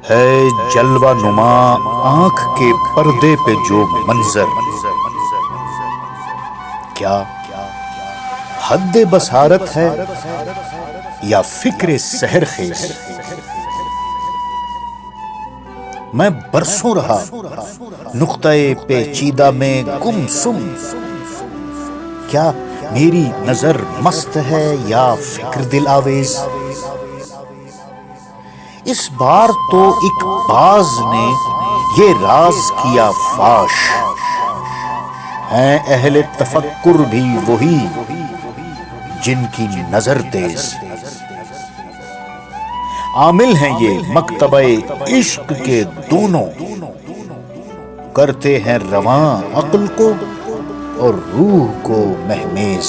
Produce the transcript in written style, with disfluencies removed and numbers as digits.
है जलवा नुमा आंख के पर्दे पे जो मंजर, क्या हद्दे बसारत है या फिक्रे सहर खेज। मैं बरसों रहा नुक्ताए पेचीदा में गुमसुम, क्या मेरी नजर मस्त है या फिक्र दिल आवेज। इस बार तो एक बाज ने ये राज किया फाश, हैं अहले तफक्कुर भी वही जिनकी नजर तेज। आमिल हैं ये मकतबे इश्क के दोनों, करते हैं रवां अक्ल को और रूह को महमेज।